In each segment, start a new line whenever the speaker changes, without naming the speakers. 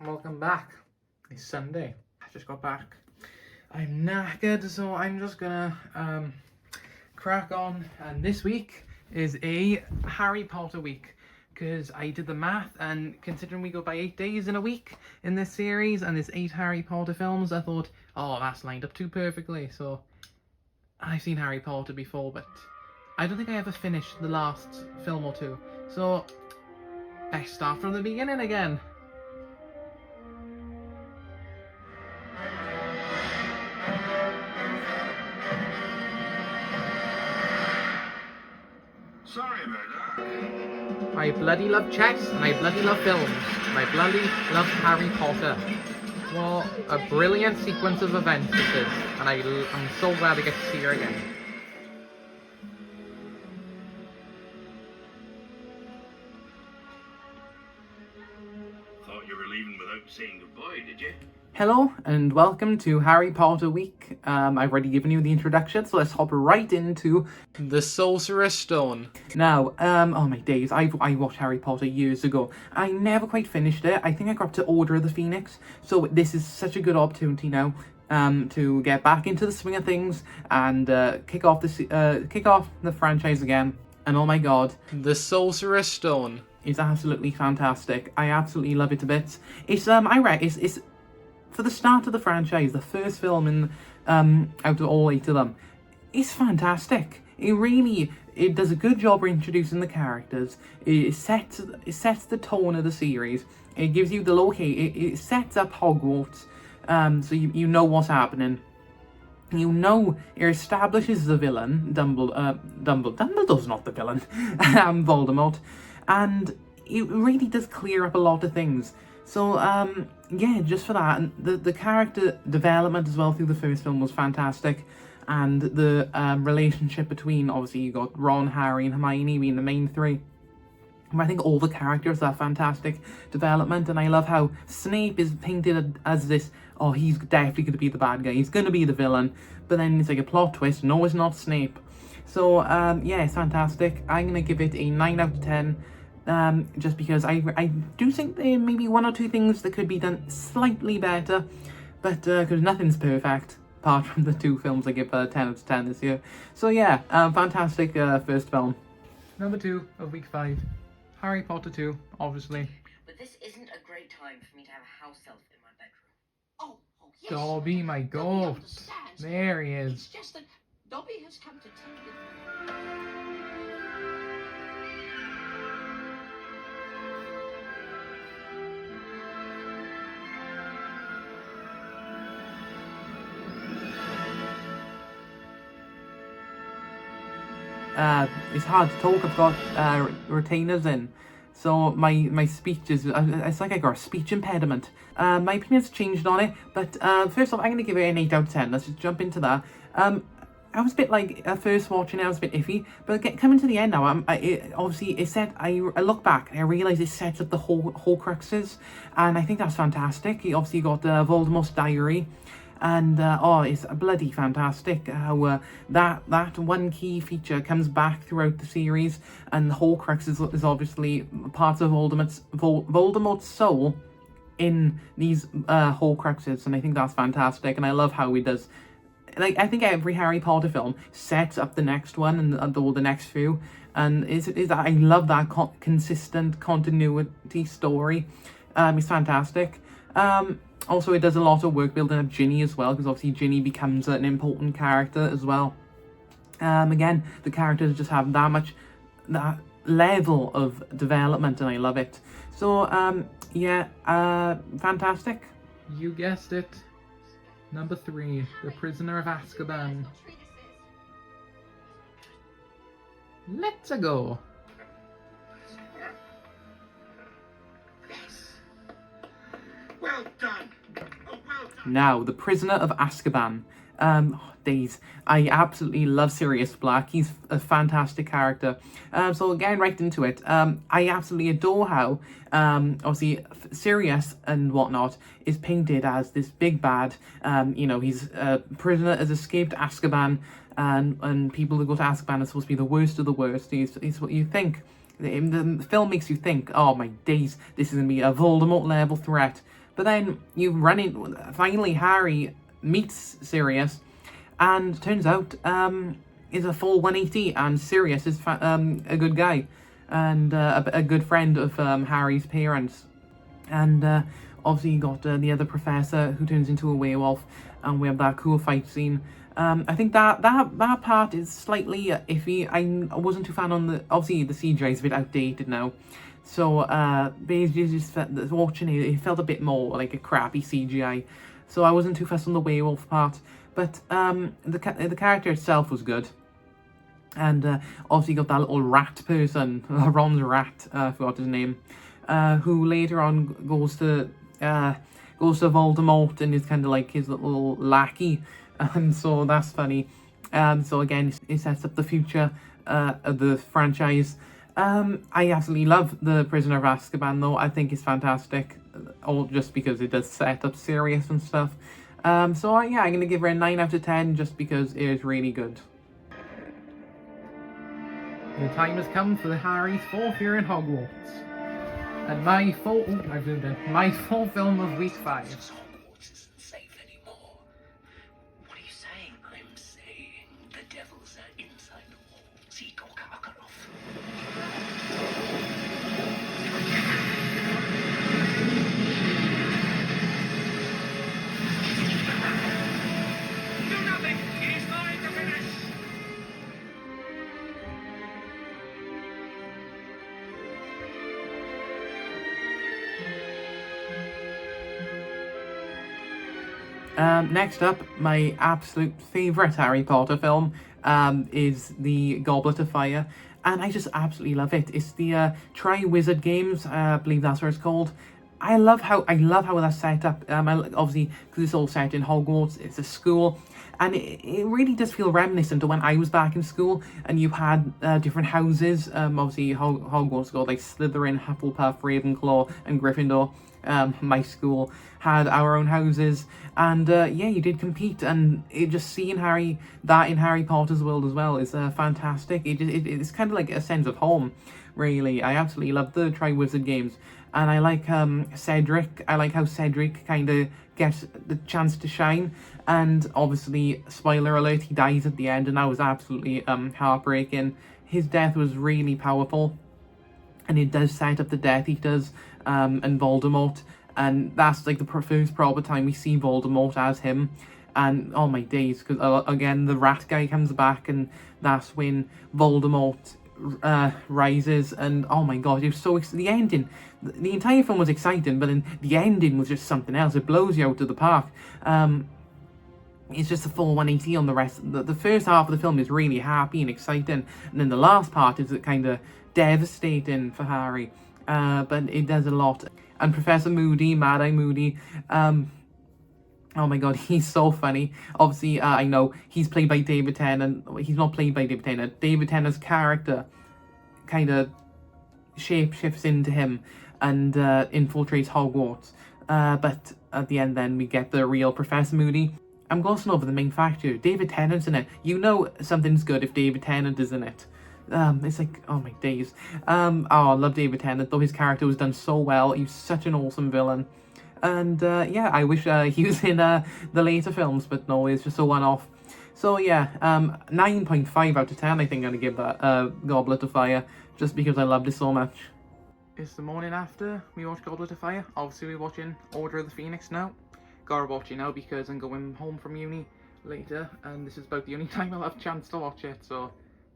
welcome back. It's Sunday. I just got back. I'm knackered, so I'm just gonna crack on. And this week is a Harry Potter week because I did the math, and considering we go by 8 days in a week in this series and there's 8 Harry Potter films, I thought, oh, that's lined up too perfectly. So I've seen Harry Potter before, but I don't think I ever finished the last film or two. So let's start from the beginning again.
Sorry about that.
I bloody love chess, and I bloody love films, and I bloody love Harry Potter. What a brilliant sequence of events this is, and I'm so glad to get to see her again.
Thought you were leaving without saying goodbye, did you?
Hello, and welcome to Harry Potter Week. I've already given you the introduction, so let's hop right into the Sorcerer's Stone. Now, oh my days, I watched Harry Potter years ago. I never quite finished it. I think I got to Order of the Phoenix, so this is such a good opportunity now to get back into the swing of things and kick off the franchise again. And oh my god, the Sorcerer's Stone is absolutely fantastic. I absolutely love it to bits. It's it's for the start of the franchise, the first film in out of all 8 of them, it's fantastic. It does a good job of introducing the characters. It sets the tone of the series. It gives you the it sets up Hogwarts, so you know what's happening. You know, it establishes the villain, Dumbledore's not the villain, Voldemort, and it really does clear up a lot of things. So, yeah, just for that, and the character development as well through the first film was fantastic, and the relationship between, obviously, you got Ron, Harry, and Hermione being the main three. I think all the characters are fantastic development, and I love how Snape is painted as this, oh, he's definitely going to be the bad guy, he's going to be the villain, but then it's like a plot twist, no, it's not Snape. So, yeah, it's fantastic. I'm going to give it a 9 out of 10. Just because I do think there may be 1 or 2 things that could be done slightly better, but because nothing's perfect apart from the 2 films I give 10 out of 10 this year. So yeah, fantastic first film. Number 2 of week 5, Harry Potter 2, obviously.
But this isn't a great time for me to have a house elf in my bedroom.
Oh yes.
Dobby, my
Dobby
god,
understands.
there he is.
It's just that Dobby has come to take it.
It's hard to talk. I've got retainers in, so my speech is, it's like I got a speech impediment. My opinion's changed on it, but first off, I'm going to give it an 8 out of 10. Let's just jump into that. I was a bit like, at first watching it, I was a bit iffy, but coming to the end now, I look back and I realise it sets up the whole Horcruxes, and I think that's fantastic. You obviously got Voldemort's diary, and oh, it's bloody fantastic how that one key feature comes back throughout the series, and the Horcrux is obviously part of Voldemort's soul in these Horcruxes, and I think that's fantastic, and I love how he does. Like, I think every Harry Potter film sets up the next one and the next few, and I love that consistent continuity story. It's fantastic. Also, it does a lot of work building up Ginny as well, because obviously Ginny becomes an important character as well. Again, the characters just have that level of development, and I love it. So, yeah, fantastic. You guessed it. Number 3, The Prisoner of Azkaban. Let's go.
Well done. Oh, well done.
Now, The Prisoner of Azkaban. Days. I absolutely love Sirius Black. He's a fantastic character. So getting right into it, I absolutely adore how, obviously, Sirius and whatnot is painted as this big bad. You know, he's a prisoner, has escaped Azkaban, and people who go to Azkaban are supposed to be the worst of the worst. He's what you think. The film makes you think, oh my days, this is going to be a Voldemort level threat. But then you run in. Finally, Harry meets Sirius, and turns out is a full 180, and Sirius is a good guy, and a good friend of Harry's parents, and obviously you got the other professor who turns into a werewolf, and we have that cool fight scene. I think that part is slightly iffy. I wasn't too fan on the, obviously the CGI is a bit outdated now, so basically just watching it felt a bit more like a crappy CGI, so I wasn't too fussed on the werewolf part. But the character itself was good. And obviously got that little rat person, Ron's rat, I forgot his name, who later on goes to Voldemort and is kind of like his little lackey, and so that's funny. So again, it sets up the future of the franchise. I absolutely love The Prisoner of Azkaban though. I think it's fantastic, all just because it does set up Sirius and stuff. So yeah, I'm going to give her a 9 out of 10 just because it is really good. The time has come for Harry's 4th year in Hogwarts. And my full film of week 5.
Hogwarts isn't safe anymore. What are you saying? I'm saying the devils are inside the walls. He got Karkaroff. Do nothing. It is mine to finish.
Next up, my absolute favourite Harry Potter film is The Goblet of Fire, and I just absolutely love it. It's the Tri-Wizard Games, I believe that's what it's called. I love how that's set up. Obviously, because it's all set in Hogwarts, it's a school, and it really does feel reminiscent to when I was back in school, and you had different houses. Obviously, Hogwarts got like Slytherin, Hufflepuff, Ravenclaw, and Gryffindor. My school had our own houses, and yeah, you did compete, and it just seeing that in Harry Potter's world as well is fantastic. It's kind of like a sense of home, really. I absolutely love the Tri-Wizard Games, and I like Cedric. I like how Cedric kind of gets the chance to shine, and obviously, spoiler alert, he dies at the end, and that was absolutely heartbreaking. His death was really powerful, and it does set up the Death Eaters and Voldemort, and that's like the first proper time we see Voldemort as him. And oh my days, because again the rat guy comes back, and that's when Voldemort rises, and oh my god, it was so the ending. The entire film was exciting, but then the ending was just something else. It blows you out of the park. It's just a full 180 on the rest. The first half of the film is really happy and exciting, and then the last part is kind of devastating for Harry. But it does a lot. And Professor Moody, Mad-Eye Moody, oh my god, he's so funny. Obviously, I know he's played by David Tennant. He's not played by David Tennant. David Tennant's character kind of shapeshifts into him and infiltrates Hogwarts. But at the end then we get the real Professor Moody. I'm glossing over the main fact here. David Tennant's in it. You know something's good if David Tennant is in it. It's like, oh my days. Oh, I love David Tennant, though his character was done so well. He's such an awesome villain. And yeah, I wish he was in the later films, but no, it's just a one-off. So yeah, 9.5 out of 10 I think I'm going to give that Goblet of Fire, just because I loved it so much. It's the morning after we watch Goblet of Fire. Obviously we're watching Order of the Phoenix now. Gotta watch it now because I'm going home from uni later, and this is about the only time I'll have a chance to watch it, so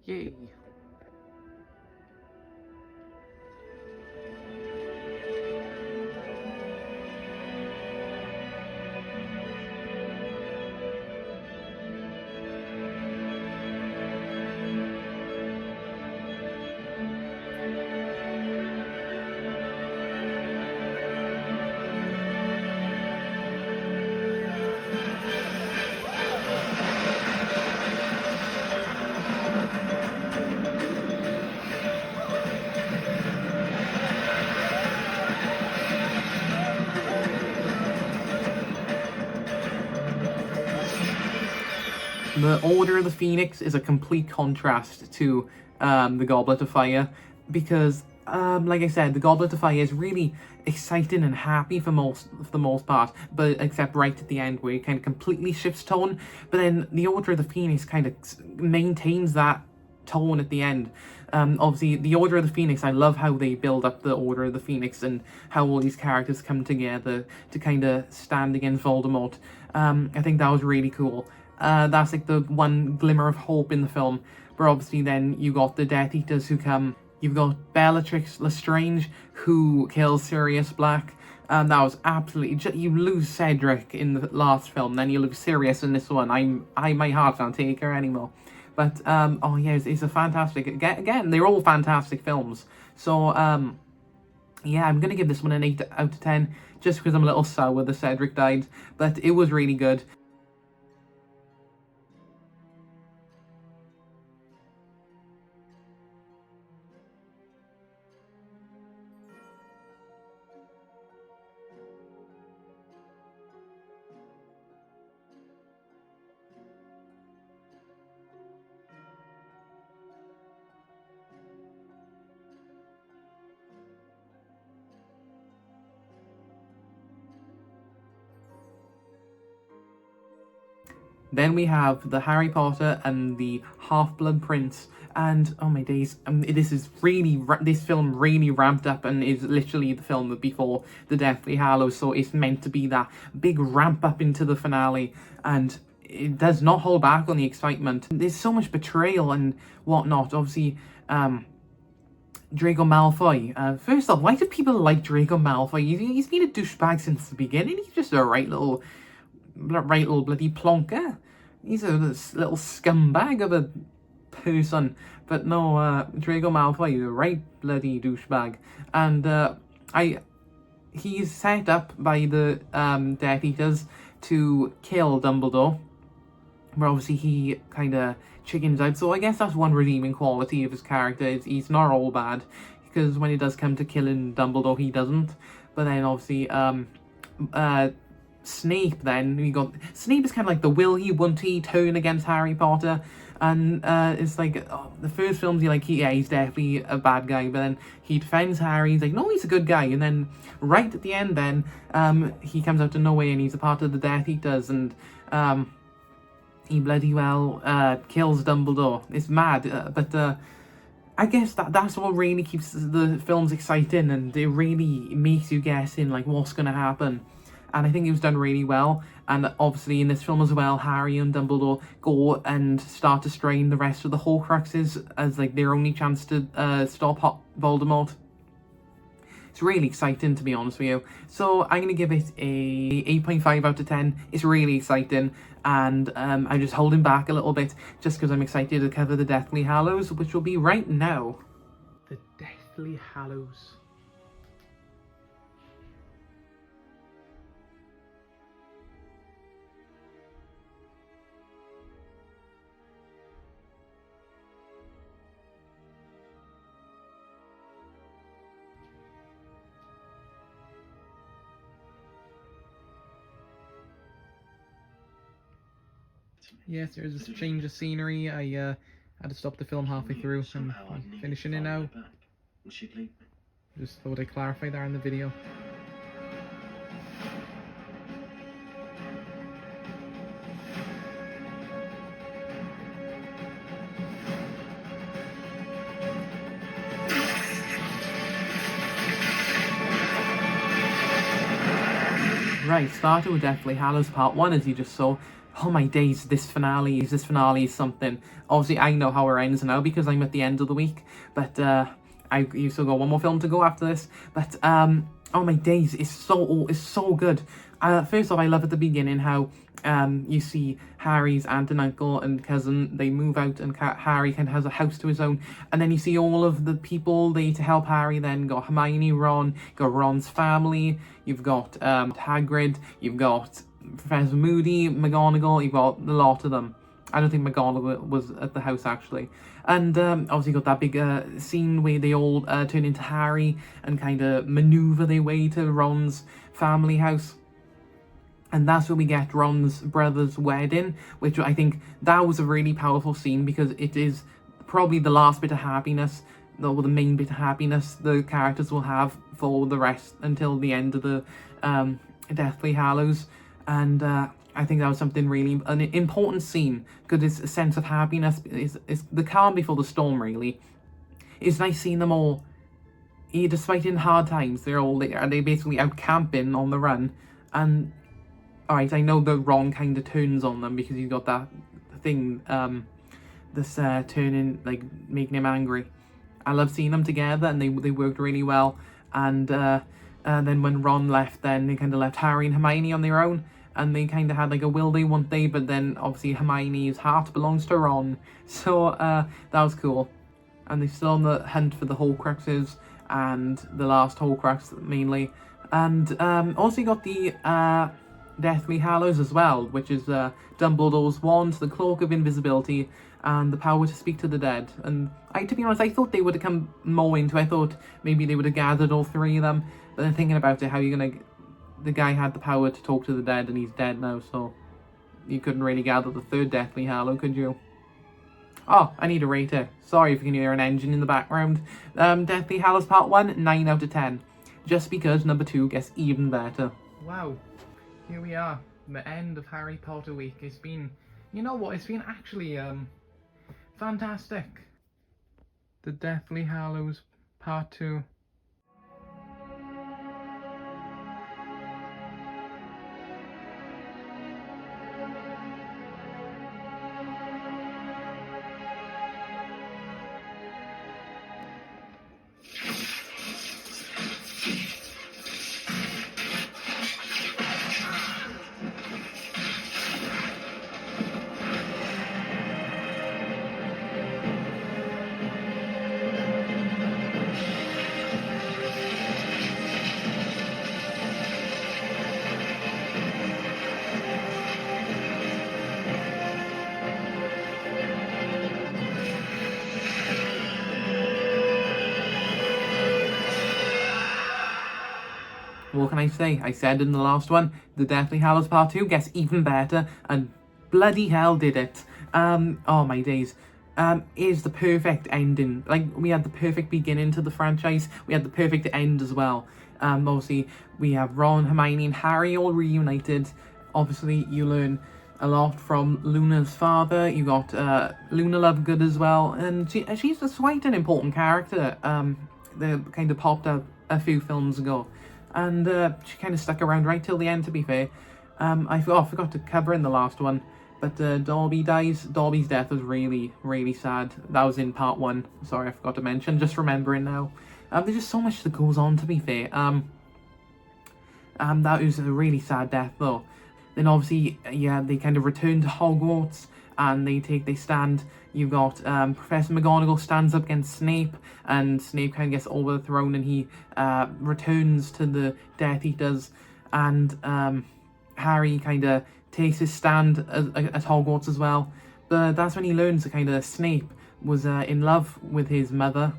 yay. The Order of the Phoenix is a complete contrast to the Goblet of Fire, because like I said, the Goblet of Fire is really exciting and happy for the most part, but except right at the end where it kind of completely shifts tone. But then the Order of the Phoenix kind of maintains that tone at the end. Obviously, the Order of the Phoenix, I love how they build up the Order of the Phoenix and how all these characters come together to kind of stand against Voldemort. I think that was really cool. That's like the one glimmer of hope in the film. But obviously then you got the Death Eaters who come. You've got Bellatrix Lestrange who kills Sirius Black. That was absolutely... You lose Cedric in the last film, then you lose Sirius in this one. My heart can't take her anymore. But, oh yeah, it's a fantastic... Again, they're all fantastic films. So, yeah, I'm going to give this one an 8 out of 10, just because I'm a little sour that Cedric died. But it was really good. Then we have the Harry Potter and the Half-Blood Prince, and oh my days, this film really ramped up and is literally the film before the Deathly Hallows, so it's meant to be that big ramp up into the finale, and it does not hold back on the excitement. There's so much betrayal and whatnot. Obviously, Draco Malfoy. First off, why do people like Draco Malfoy? He's been a douchebag since the beginning. He's just a right little bloody plonker. He's a little scumbag of a person. But no, Draco Malfoy is a right bloody douchebag. And he's set up by the Death Eaters to kill Dumbledore. But obviously he kind of chickens out. So I guess that's one redeeming quality of his character. Is he's not all bad. Because when it does come to killing Dumbledore, he doesn't. But then obviously, Snape Snape is kind of like the will he, won't he turn against Harry Potter, and it's like the first films he's definitely a bad guy, but then he defends Harry, he's like, no, he's a good guy, and then right at the end then he comes out of nowhere and he's a part of the Death Eaters, and he bloody well kills Dumbledore. It's mad, but I guess that's what really keeps the films exciting, and it really makes you guessing like what's gonna happen. And I think it was done really well. And obviously in this film as well, Harry and Dumbledore go and start to strain the rest of the Horcruxes as like their only chance to stop Voldemort. It's really exciting, to be honest with you. So I'm going to give it a 8.5 out of 10. It's really exciting. And I'm just holding back a little bit just because I'm excited to cover the Deathly Hallows, which will be right now. The Deathly Hallows. Yes, there's a change of scenery. I had to stop the film halfway through and I'm finishing it now. Just thought I'd clarify there in the video. Right, started with Deathly Hallows Part 1, as you just saw. Oh my days, this finale is something. Obviously, I know how it ends now because I'm at the end of the week, but you still got one more film to go after this. But oh my days, it's so good. First off, I love at the beginning how you see Harry's aunt and uncle and cousin, they move out and Harry kind of has a house to his own, and then you see all of the people they to help Harry. Then got Hermione, Ron, got Ron's family, you've got Hagrid, you've got Professor Moody, McGonagall, you've got a lot of them. I don't think McGonagall was at the house actually. And obviously got that big scene where they all turn into Harry and kind of maneuver their way to Ron's family house. And that's where we get Ron's brother's wedding, which I think that was a really powerful scene because it is probably the last bit of happiness the main bit of happiness the characters will have for the rest until the end of the Deathly Hallows. And I think that was something really an important scene, because it's a sense of happiness. It's the calm before the storm, really. It's nice seeing them all, despite in hard times, they basically out camping on the run. And alright, I know the wrong kind of turns on them, because you've got that thing this turning, like, making him angry. I love seeing them together, and they worked really well. And then when Ron left, then they kind of left Harry and Hermione on their own, and they kind of had like a will they, won't they, but then obviously Hermione's heart belongs to Ron, so that was cool. And they're still on the hunt for the Horcruxes, and the last Horcrux mainly. And also you got the Deathly Hallows as well, which is Dumbledore's wand, the cloak of invisibility, and the power to speak to the dead. And to be honest, I thought they would have come more into it. I thought maybe they would have gathered all three of them. But then thinking about it, how you're gonna... The guy had the power to talk to the dead, and he's dead now, so you couldn't really gather the third Deathly Hallow, could you? Oh, I need a rater. Sorry if you can hear an engine in the background. Deathly Hallows Part 1, 9 out of 10. Just because number 2 gets even better. Wow. Here we are. The end of Harry Potter week. It's been... You know what? It's been actually, fantastic. The Deathly Hallows Part 2. What can I say? I said in the last one, the Deathly Hallows Part 2 gets even better, and bloody hell did it. Oh my days. Is the perfect ending. Like, we had the perfect beginning to the franchise, we had the perfect end as well. Obviously, we have Ron, Hermione, and Harry all reunited. Obviously, you learn a lot from Luna's father. You got Luna Lovegood as well, and she's just quite an important character. They kind of popped up a few films ago. And she kind of stuck around right till the end, to be fair. I forgot to cover in the last one, but Dobby dies. Dobby's death was really, really sad. That was in part 1. Sorry, I forgot to mention. Just remembering now. There's just so much that goes on, to be fair. That was a really sad death, though. Then obviously, yeah, they kind of return to Hogwarts, and they stand. You've got Professor McGonagall stands up against Snape, and Snape kind of gets overthrown, and he returns to the Death Eaters, and Harry kind of takes his stand at Hogwarts as well. But that's when he learns that kind of Snape was in love with his mother,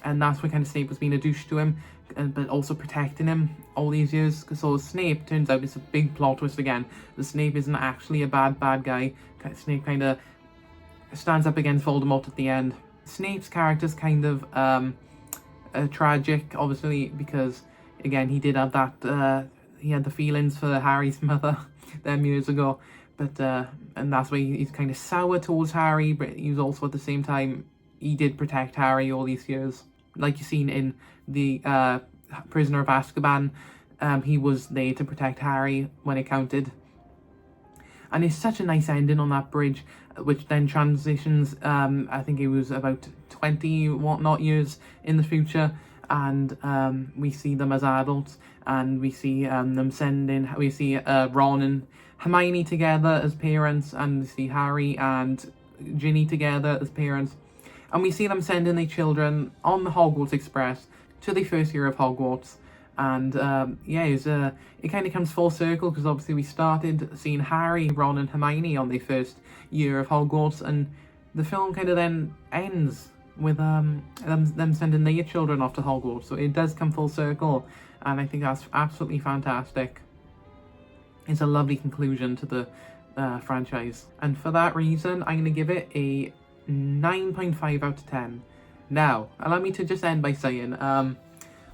and that's when kind of Snape was being a douche to him, but also protecting him all these years. So Snape, turns out it's a big plot twist again. The Snape isn't actually a bad guy. Snape kind of stands up against Voldemort at the end. Snape's character's kind of tragic, obviously, because again he did have that he had the feelings for Harry's mother them years ago, but and that's why he's kind of sour towards Harry, but he's also at the same time he did protect Harry all these years, like you've seen in the Prisoner of Azkaban. He was there to protect Harry when it counted. And it's such a nice ending on that bridge, which then transitions, I think it was about 20 whatnot years in the future, and we see them as adults, and we see we see Ron and Hermione together as parents, and we see Harry and Ginny together as parents, and we see them sending their children on the Hogwarts Express to the first year of Hogwarts. And yeah, it kind of comes full circle, because obviously we started seeing Harry, Ron and Hermione on their first year of Hogwarts, and the film kind of then ends with them sending their children off to Hogwarts. So it does come full circle, and I think that's absolutely fantastic. It's a lovely conclusion to the franchise, and for that reason I'm going to give it a 9.5 out of 10. Now, allow me to just end by saying,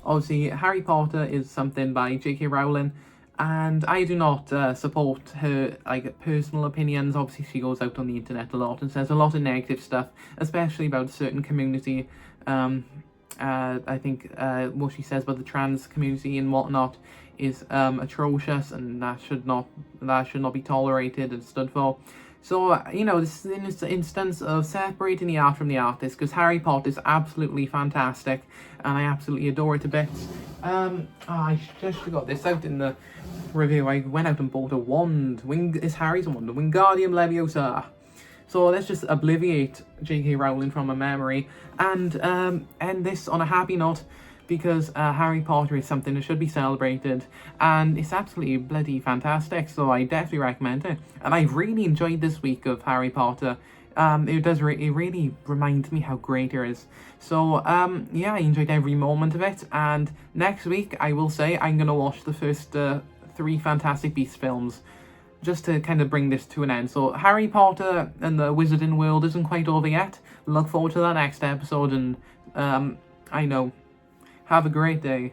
obviously, Harry Potter is something by J.K. Rowling, and I do not support her personal opinions. Obviously, she goes out on the internet a lot and says a lot of negative stuff, especially about a certain community. I think what she says about the trans community and whatnot is atrocious, and that should not be tolerated and stood for. So, this is an instance of separating the art from the artist, because Harry Potter is absolutely fantastic, and I absolutely adore it to bits. I just forgot this out in the review. I went out and bought a wand. Is Harry's wand, the Wingardium Leviosa. So let's just obliviate J.K. Rowling from my memory, and end this on a happy note, because Harry Potter is something that should be celebrated, and it's absolutely bloody fantastic, so I definitely recommend it. And I've really enjoyed this week of Harry Potter. It really reminds me how great it is. So, yeah, I enjoyed every moment of it, and next week, I will say, I'm going to watch the first 3 Fantastic Beasts films, just to kind of bring this to an end. So, Harry Potter and the Wizarding World isn't quite over yet. Look forward to that next episode, and, I know. Have a great day.